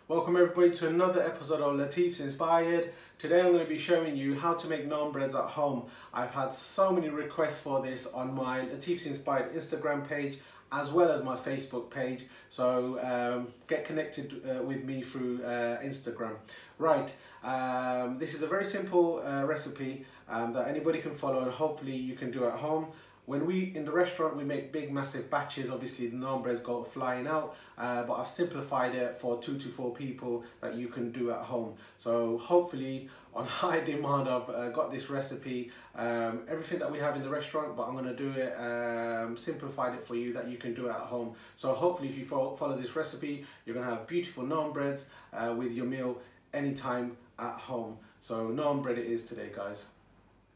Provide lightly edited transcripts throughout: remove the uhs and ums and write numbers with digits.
Welcome everybody to another episode of Latif's Inspired. Today I'm going to be showing you how to make naan breads at home. I've had so many requests for this on my Latif's Inspired Instagram page as well as my Facebook page. So get connected with me through Instagram. Right, this is a very simple recipe that anybody can follow and hopefully you can do at home. When we, in the restaurant, we make big massive batches, obviously the naan breads go flying out, but I've simplified it for 2 to 4 people that you can do at home. So hopefully on high demand I've got this recipe, everything that we have in the restaurant, but I'm going to do it, simplified it for you that you can do it at home. So hopefully if you follow this recipe, you're going to have beautiful naan breads with your meal anytime at home. So naan bread it is today, guys.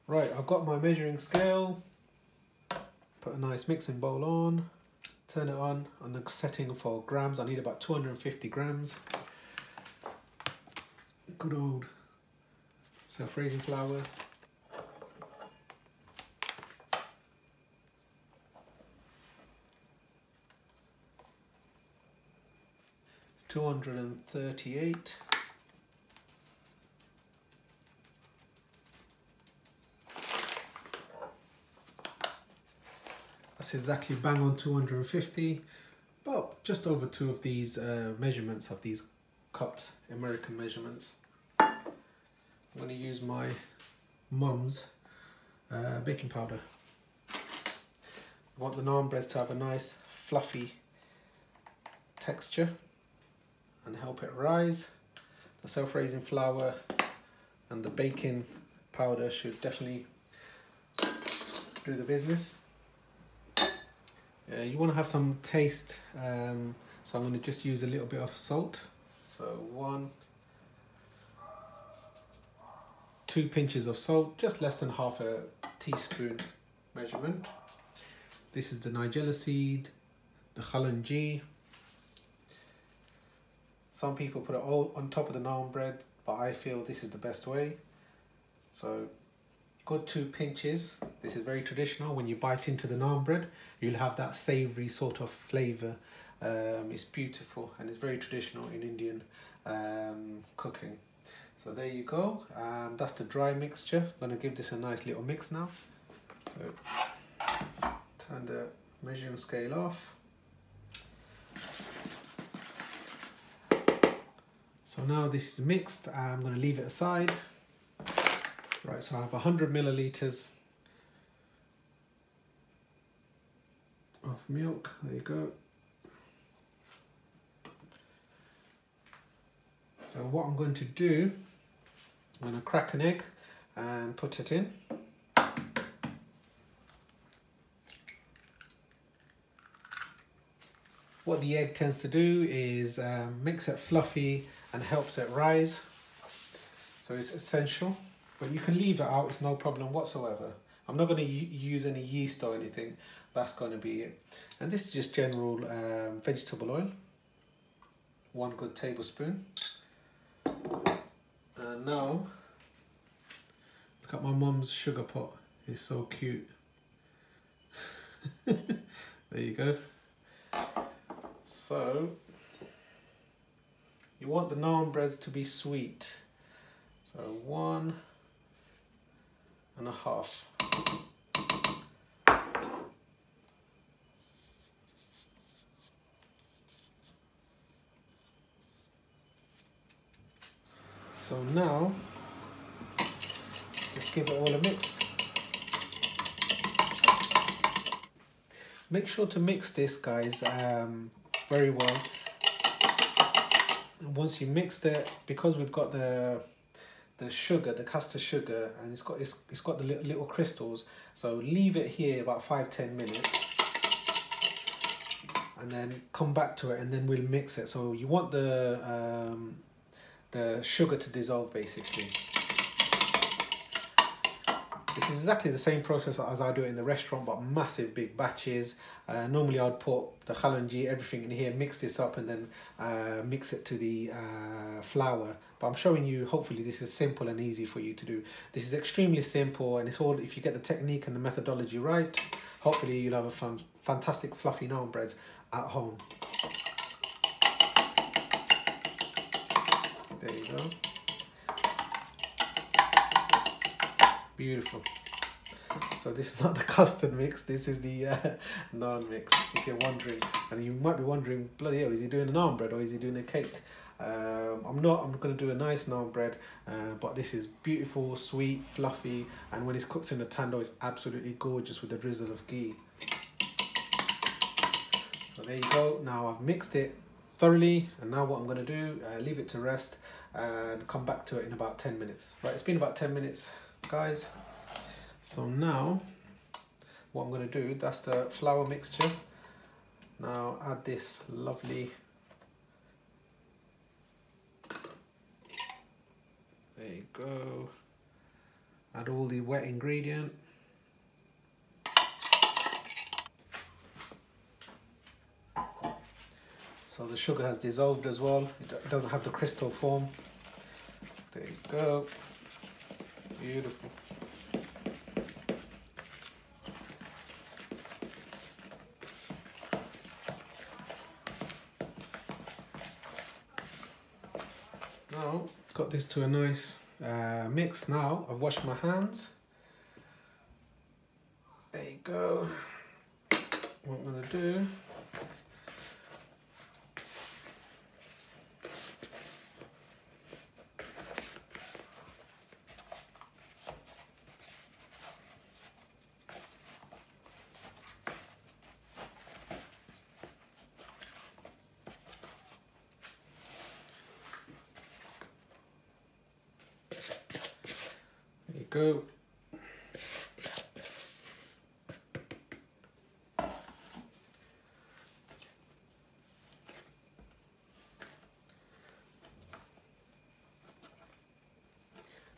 Right, I've got my measuring scale. Put a nice mixing bowl on, turn it on the setting for grams. I need about 250 grams. Good old self-raising flour. It's 238. That's exactly bang on 250, about just over 2 of these measurements of these cups, American measurements. I'm going to use my mum's baking powder. I want the naan breads to have a nice fluffy texture and help it rise. The self-raising flour and the baking powder should definitely do the business. You want to have some taste, so I'm going to just use a little bit of salt. So 2 pinches of salt, just less than half a teaspoon measurement. This is the Nigella Seed, the Kalonji. Some people put it all on top of the naan bread, but I feel this is the best way. So good 2 pinches. This is very traditional. When you bite into the naan bread, you'll have that savoury sort of flavour. It's beautiful and it's very traditional in Indian cooking. So there you go. That's the dry mixture. I'm going to give this a nice little mix now. So turn the measuring scale off. So now this is mixed. I'm going to leave it aside. Right, so I have 100 millilitres of milk. There you go. So what I'm going to do, I'm going to crack an egg and put it in. What the egg tends to do is makes it fluffy and helps it rise. So it's essential. But you can leave it out, it's no problem whatsoever. I'm not going to use any yeast or anything, that's going to be it. And this is just general vegetable oil, 1 good tablespoon. And now, look at my mum's sugar pot, it's so cute. There you go. So, you want the naan breads to be sweet. So 1.5. So now, let's give it all a mix. Make sure to mix this, guys, very well. And once you mixed it, because we've got the sugar, the caster sugar, and it's got the little crystals, so leave it here about 5-10 minutes and then come back to it and then we'll mix it. So you want the sugar to dissolve basically. This is exactly the same process as I do it in the restaurant, but massive big batches. Normally I'd put the Kalonji, everything in here, mix this up and then mix it to the flour. But I'm showing you, hopefully this is simple and easy for you to do. This is extremely simple and it's all, if you get the technique and the methodology right, hopefully you'll have a fantastic fluffy naan breads at home. you go. Beautiful. So this is not the custard mix, this is the naan mix, if you're wondering. And you might be wondering, bloody hell, is he doing a naan bread or is he doing a cake? I'm going to do a nice naan bread, but this is beautiful, sweet, fluffy, and when it's cooked in the tandoor, it's absolutely gorgeous with a drizzle of ghee. So there you go. Now I've mixed it thoroughly, and now what I'm going to do, leave it to rest and come back to it in about 10 minutes. Right, it's been about 10 minutes, guys. So now what I'm going to do, that's the flour mixture. Now add this lovely, there you go, add all the wet ingredient. So the sugar has dissolved as well, it doesn't have the crystal form. There you go, beautiful. Now, got this to a nice mix. Now, I've washed my hands. There you go. What I'm going to do, go.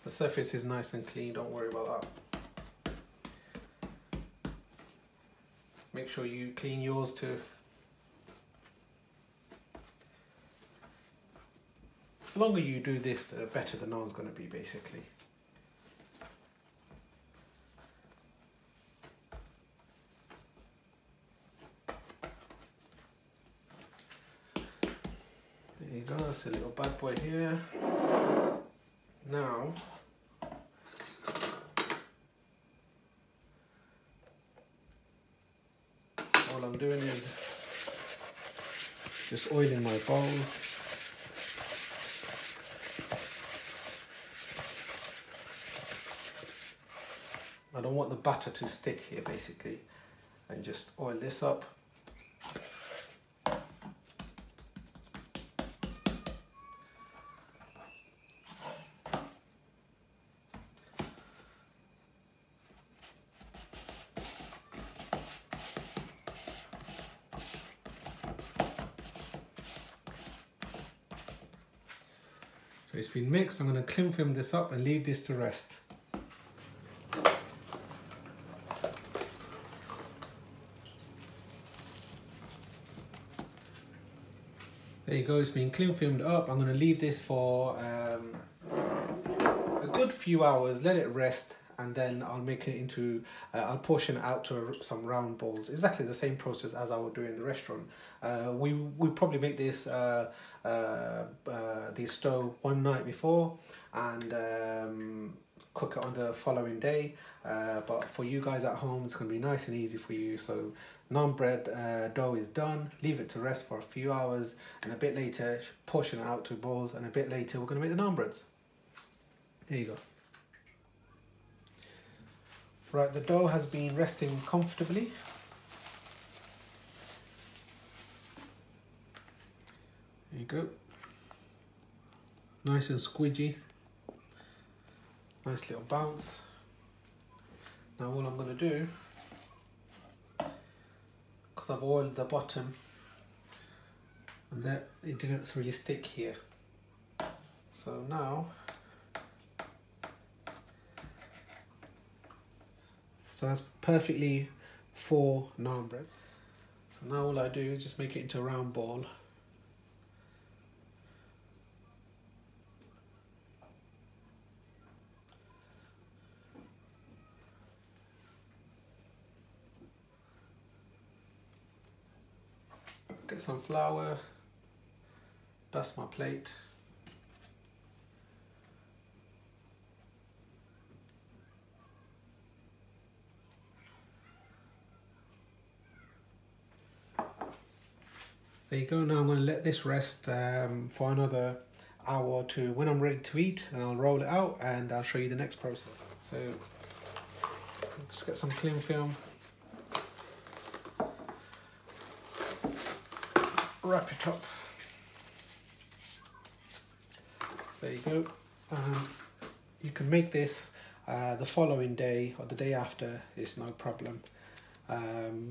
The surface is nice and clean, don't worry about that. Make sure you clean yours too. The longer you do this, the better the naan's going to be, basically. There you go, that's a little bad boy here. Now, all I'm doing is just oiling my bowl. I don't want the batter to stick here, basically, and just oil this up. So it's been mixed. I'm going to cling film this up and leave this to rest. There you go, it's been cling filmed up. I'm going to leave this for a good few hours, let it rest, and then I'll make it into, I'll portion it out to some round balls. Exactly the same process as I would do in the restaurant. We probably make this this dough one night before and cook it on the following day. But for you guys at home, it's going to be nice and easy for you. So naan bread dough is done. Leave it to rest for a few hours, and a bit later portion it out to balls, and a bit later we're going to make the naan breads. There you go. Right, the dough has been resting comfortably. There you go. Nice and squidgy. Nice little bounce. Now all I'm going to do, because I've oiled the bottom and that it didn't really stick here. So now, so that's perfectly for naan bread. So now all I do is just make it into a round ball. Get some flour, dust my plate. There you go. Now I'm going to let this rest for another hour or two. When I'm ready to eat, and I'll roll it out and I'll show you the next process. So just get some cling film, wrap it up. There you go. You can make this the following day or the day after, it's no problem.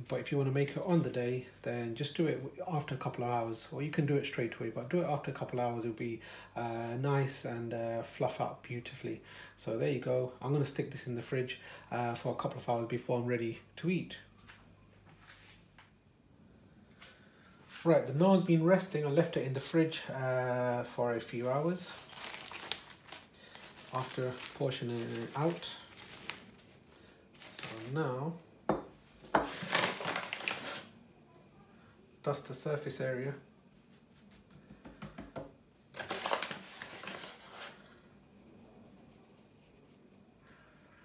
But if you want to make it on the day, then just do it after a couple of hours, or you can do it straight away, but do it after a couple of hours. It'll be nice and fluff out beautifully. So there you go. I'm going to stick this in the fridge for a couple of hours before I'm ready to eat. Right, the naan's been resting. I left it in the fridge for a few hours after portioning it out. So now, dust the surface area.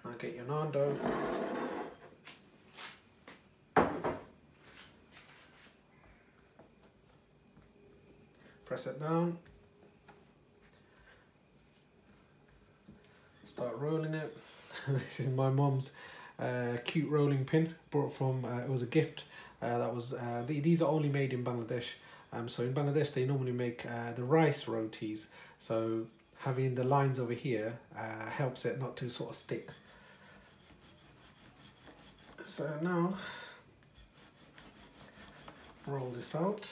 Now get your naan dough. Press it down. Start rolling it. This is my mum's cute rolling pin, brought from, it was a gift. That was these are only made in Bangladesh. So in Bangladesh they normally make the rice rotis. So having the lines over here helps it not to sort of stick. So now roll this out.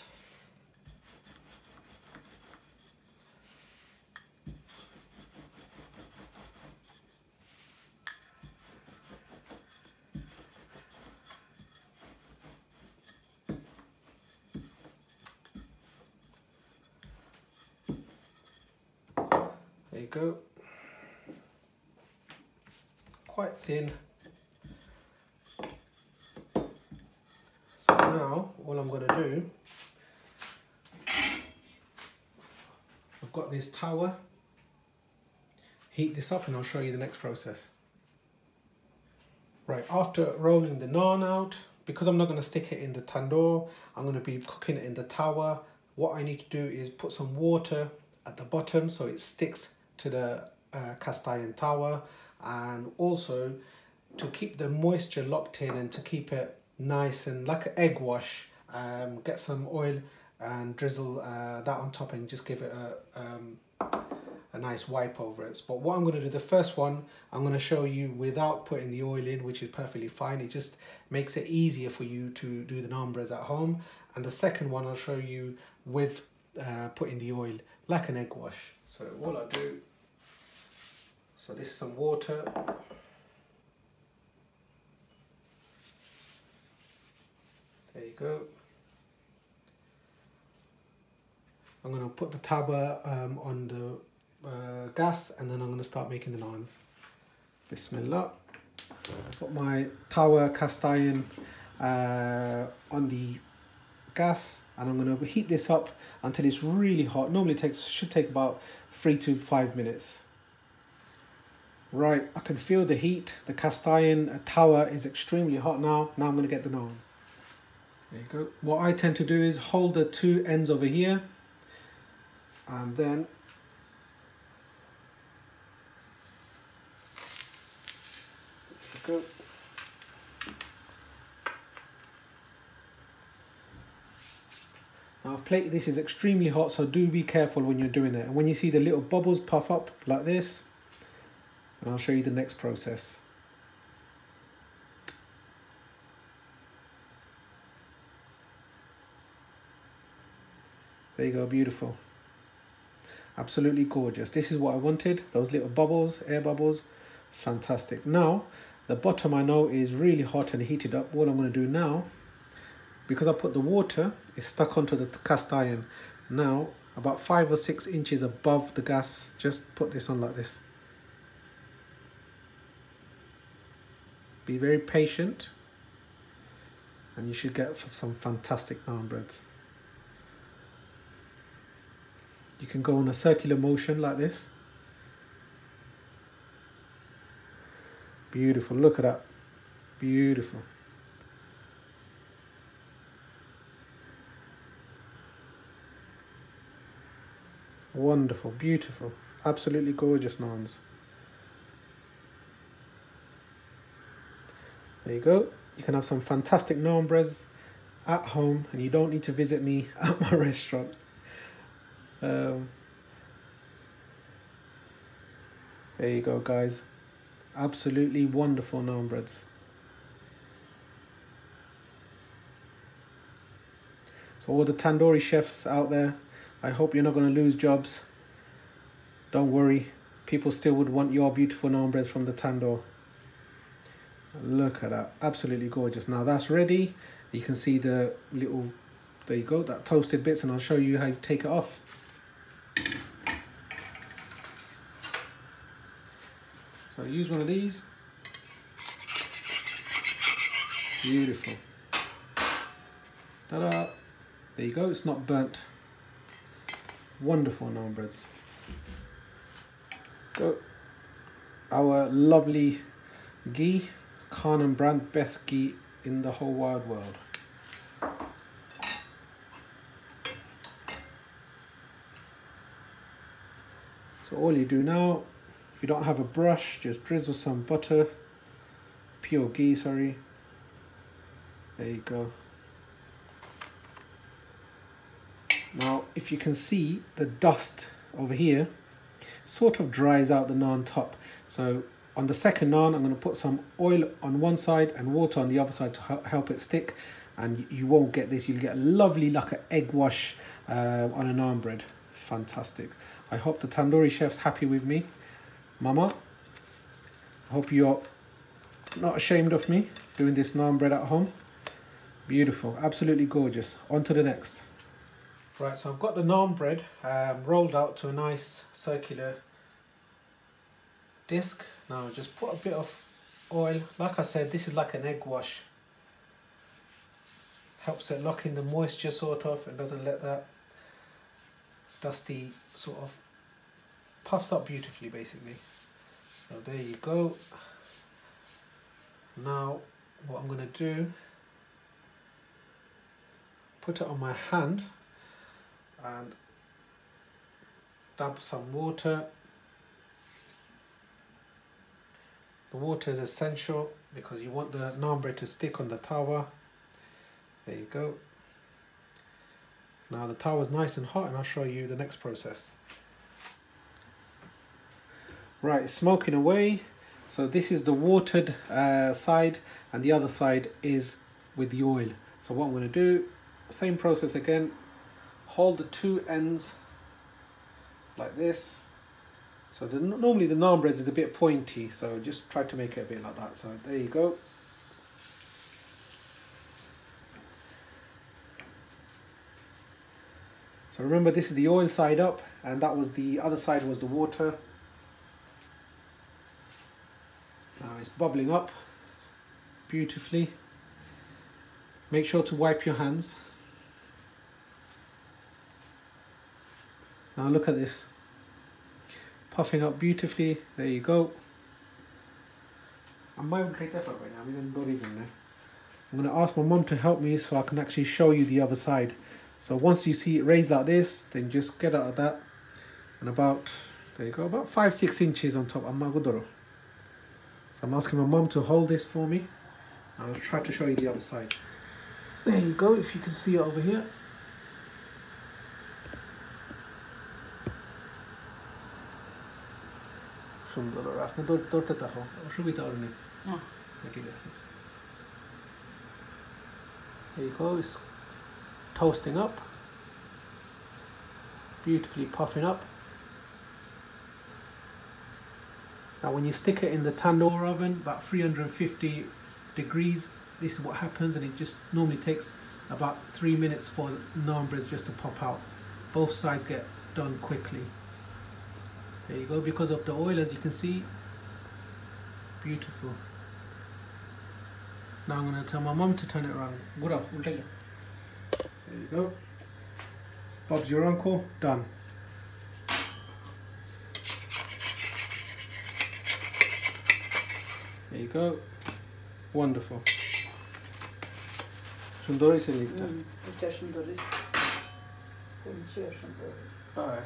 There you go. Quite thin. So now all I'm going to do, I've got this tower, heat this up and I'll show you the next process. Right, after rolling the naan out, because I'm not going to stick it in the tandoor, I'm going to be cooking it in the tower. What I need to do is put some water at the bottom so it sticks to the cast iron tower, and also to keep the moisture locked in and to keep it nice and like an egg wash, get some oil and drizzle that on top and just give it a nice wipe over it. But what I'm going to do, the first one I'm going to show you without putting the oil in, which is perfectly fine. It just makes it easier for you to do the naan breads at home. And the second one I'll show you with putting the oil, like an egg wash. So all I do, so this is some water. There you go. I'm going to put the tabla on the gas, and then I'm going to start making the naans. Bismillah. Put my tower cast iron on the gas, and I'm going to heat this up until it's really hot. Normally it should take about 3 to 5 minutes. Right, I can feel the heat. The cast iron tower is extremely hot now. Now I'm going to get the naan. There you go. What I tend to do is hold the two ends over here, and then there you go. Now I've plated this is extremely hot, so do be careful when you're doing it. And when you see the little bubbles puff up like this, and I'll show you the next process. There you go, beautiful. Absolutely gorgeous. This is what I wanted, those little bubbles, air bubbles. Fantastic. Now, the bottom I know is really hot and heated up. What I'm going to do now, because I put the water, it's stuck onto the cast iron. Now, about 5 or 6 inches above the gas, just put this on like this. Be very patient, and you should get some fantastic naan breads. You can go in a circular motion like this. Beautiful, look at that. Beautiful. Wonderful, beautiful, absolutely gorgeous naans. There you go. You can have some fantastic naan breads at home, and you don't need to visit me at my restaurant. There you go, guys. Absolutely wonderful naan breads. So all the tandoori chefs out there, I hope you're not going to lose jobs. Don't worry, people still would want your beautiful naan breads from the tandoor. Look at that, absolutely gorgeous. Now that's ready. You can see the little, there you go, that toasted bits, and I'll show you how you take it off. So use one of these. Beautiful. Ta-da! There you go, it's not burnt. Wonderful naan breads. Go. Our lovely ghee, Khan brand, best ghee in the whole wide world. So all you do now, if you don't have a brush, just drizzle some butter, pure ghee, sorry. There you go. Now, if you can see the dust over here, sort of dries out the naan top. So on the second naan, I'm going to put some oil on one side and water on the other side to help it stick. And you won't get this. You'll get a lovely, like an egg wash on a naan bread. Fantastic. I hope the tandoori chef's happy with me. Mama, I hope you're not ashamed of me doing this naan bread at home. Beautiful, absolutely gorgeous. On to the next. Right, so I've got the naan bread rolled out to a nice circular disc. Now just put a bit of oil. Like I said, this is like an egg wash. Helps it lock in the moisture sort of, and doesn't let that dusty sort of, puffs up beautifully basically. So there you go. Now what I'm going to do, put it on my hand and dab some water. The water is essential because you want the naan bread to stick on the tawa. There you go. Now the tawa is nice and hot, and I'll show you the next process. Right, it's smoking away. So this is the watered side, and the other side is with the oil. So what I'm going to do, same process again. Hold the two ends like this. So normally the naan bread is a bit pointy, so just try to make it a bit like that. So there you go. So remember, this is the oil side up, and that was the other side was the water. Now it's bubbling up beautifully. Make sure to wipe your hands. Now look at this, puffing up beautifully. There you go. I'm going to ask my mum to help me so I can actually show you the other side. So once you see it raised like this, then just get out of that, and about, there you go, about 5-6 inches on top. So I'm asking my mum to hold this for me. I'll try to show you the other side. There you go, if you can see it over here. There you go, it's toasting up, beautifully puffing up. Now when you stick it in the tandoor oven, about 350 degrees, this is what happens, and it just normally takes about 3 minutes for naan breads just to pop out. Both sides get done quickly. There you go, because of the oil, as you can see. Beautiful. Now I'm going to tell my mum to turn it around. There you go. Bob's your uncle. Done. There you go. Wonderful. Shundori se likte. Alright.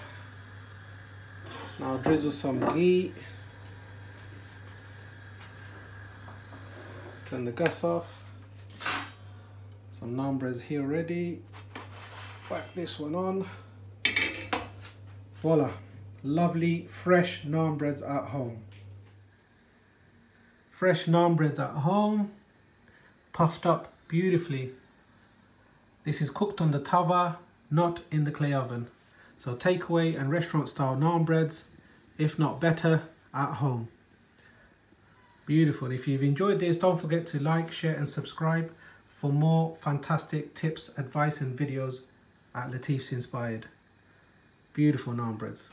Now drizzle some ghee. Turn the gas off. Some naan breads here ready. Whack this one on. Voila, lovely fresh naan breads at home. Fresh naan breads at home, puffed up beautifully. This is cooked on the tawa, not in the clay oven. So takeaway and restaurant style naan breads, if not better, at home. Beautiful. If you've enjoyed this, don't forget to like, share and subscribe for more fantastic tips, advice and videos at Latif's Inspired. Beautiful naan breads.